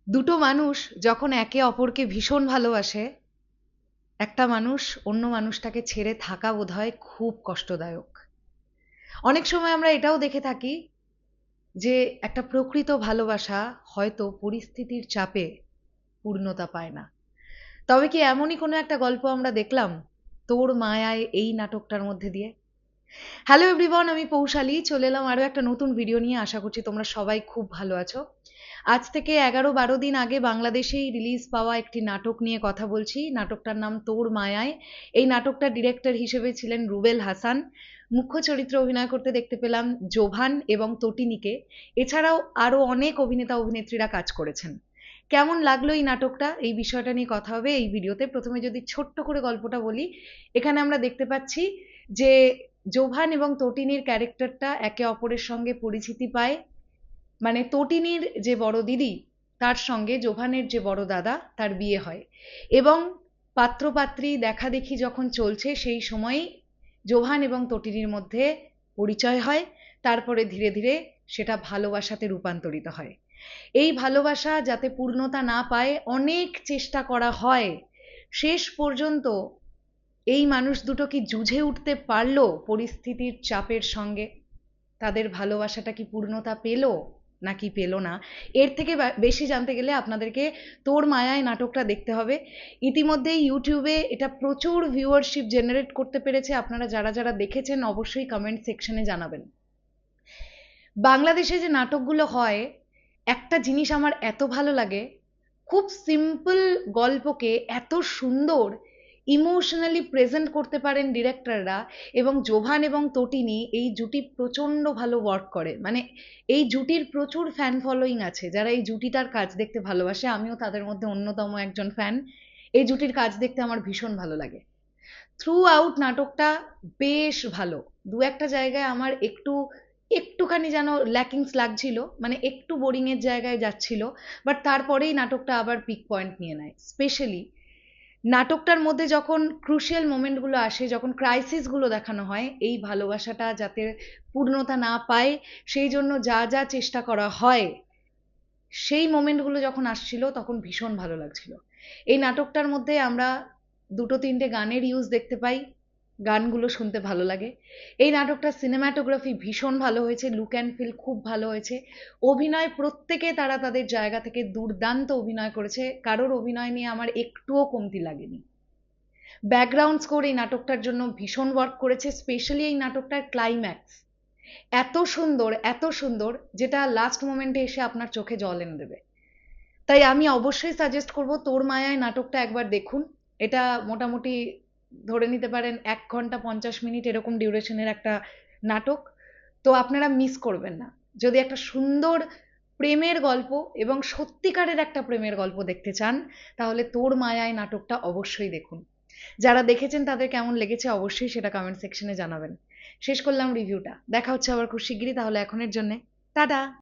দুটো মানুষ যখন একে অপরকে ভীষণ ভালোবাসে, একটা মানুষ অন্য মানুষটাকে ছেড়ে থাকা বোধহয় খুব কষ্টদায়ক। অনেক সময় আমরা এটাও দেখে থাকি যে একটা প্রকৃত ভালোবাসা হয়তো পরিস্থিতির চাপে পূর্ণতা পায় না। তবে কি এমনই কোনো একটা গল্প আমরা দেখলাম তোর মায়ায় এই নাটকটার মধ্যে দিয়ে? হ্যালো এভরিওয়ান, আমি পৌশালী চলে এলাম আরও একটা নতুন ভিডিও নিয়ে। আশা করছি তোমরা সবাই খুব ভালো আছো। আজ থেকে ১১-১২ দিন আগে বাংলাদেশেই রিলিজ পাওয়া একটি নাটক নিয়ে কথা বলছি। নাটকটার নাম তোর মায়ায়। এই নাটকটার ডিরেক্টর হিসেবে ছিলেন রুবেল হাসান। মুখ্য চরিত্রে অভিনয় করতে দেখতে পেলাম জোভান এবং তটিনীকে। এছাড়াও আরও অনেক অভিনেতা অভিনেত্রীরা কাজ করেছেন। কেমন লাগলো এই নাটকটা, এই বিষয়টা নিয়ে কথা হবে এই ভিডিওতে। প্রথমে যদি ছোট্ট করে গল্পটা বলি, এখানে আমরা দেখতে পাচ্ছি যে জোভান এবং তটিনীর ক্যারেক্টারটা একে অপরের সঙ্গে পরিচিতি পায়। মানে তটিনীর যে বড় দিদি তার সঙ্গে জোভানের যে বড় দাদা তার বিয়ে হয়, এবং পাত্রপাত্রী দেখাদেখি যখন চলছে সেই সময় জোভান এবং তটিনীর মধ্যে পরিচয় হয়। তারপরে ধীরে ধীরে সেটা ভালোবাসাতে রূপান্তরিত হয়। এই ভালোবাসা যাতে পূর্ণতা না পায় অনেক চেষ্টা করা হয়, শেষ পর্যন্ত এই মানুষ দুটো কি জুঝে উঠতে পারলো পরিস্থিতির চাপের সঙ্গে? তাদের ভালোবাসাটা কি পূর্ণতা পেল নাকি পেল না? এর থেকে বেশি জানতে গেলে আপনাদেরকে তোর মায়ায় নাটকটা দেখতে হবে। ইতিমধ্যেই ইউটিউবে এটা প্রচুর ভিউয়ারশিপ জেনারেট করতে পেরেছে। আপনারা যারা যারা দেখেছেন অবশ্যই কমেন্ট সেকশনে জানাবেন। বাংলাদেশে যে নাটকগুলো হয়, একটা জিনিস আমার এত ভালো লাগে, খুব সিম্পল গল্পকে এত সুন্দর ইমোশনালি প্রেজেন্ট করতে পারেন ডিরেক্টররা। এবং জোভান এবং তটিনী এই জুটি প্রচণ্ড ভালো ওয়ার্ক করে। মানে এই জুটির প্রচুর ফ্যান ফলোয়িং আছে, যারা এই জুটিটার কাজ দেখতে ভালোবাসে। আমিও তাদের মধ্যে অন্যতম একজন ফ্যান। এই জুটির কাজ দেখতে আমার ভীষণ ভালো লাগে। থ্রু আউট নাটকটা বেশ ভালো। দু একটা জায়গায় আমার একটুখানি যেন ল্যাকিংস লাগছিল, মানে একটু বোরিং এর জায়গায় যাচ্ছিল। বাট তারপরেই নাটকটা আবার পিক পয়েন্ট নিয়ে নেয়। স্পেশালি নাটকটার মধ্যে যখন ক্রুশিয়াল মোমেন্টগুলো আসে, যখন ক্রাইসিসগুলো দেখানো হয়, এই ভালোবাসাটা যাতে পূর্ণতা না পায় সেই জন্য যা যা চেষ্টা করা হয়, সেই মোমেন্টগুলো যখন আসছিল তখন ভীষণ ভালো লাগছিল। এই নাটকটার মধ্যে আমরা দুটো তিনটে গানের ইউজ দেখতে পাই, গানগুলো শুনতে ভালো লাগে। এই নাটকটার সিনেমাটোগ্রাফি ভীষণ ভালো হয়েছে, লুক অ্যান্ড ফিল খুব ভালো হয়েছে। অভিনয় প্রত্যেকে তারা তাদের জায়গা থেকে দুর্দান্ত অভিনয় করেছে, কারোর অভিনয় নিয়ে আমার একটুও কমতি লাগেনি। ব্যাকগ্রাউন্ড স্কোর এই নাটকটার জন্য ভীষণ ওয়ার্ক করেছে। স্পেশালি এই নাটকটার ক্লাইম্যাক্স এত সুন্দর, এত সুন্দর, যেটা লাস্ট মোমেন্টে এসে আপনার চোখে জল এনে দেবে। তাই আমি অবশ্যই সাজেস্ট করব তোর মায়ায় নাটকটা একবার দেখুন। এটা মোটামুটি ধরে নিতে পারেন ১ ঘন্টা ৫০ মিনিট এরকম ডিউরেশনের একটা নাটক। তো আপনারা মিস করবেন না। যদি একটা সুন্দর প্রেমের গল্প এবং সত্যিকারের একটা প্রেমের গল্প দেখতে চান, তাহলে তোর মায়ায় নাটকটা অবশ্যই দেখুন। যারা দেখেছেন তাদের কেমন লেগেছে অবশ্যই সেটা কমেন্ট সেকশনে জানাবেন। শেষ করলাম রিভিউটা। দেখা হচ্ছে আবার খুব শিগগিরই। তাহলে এখনের জন্যে টাটা।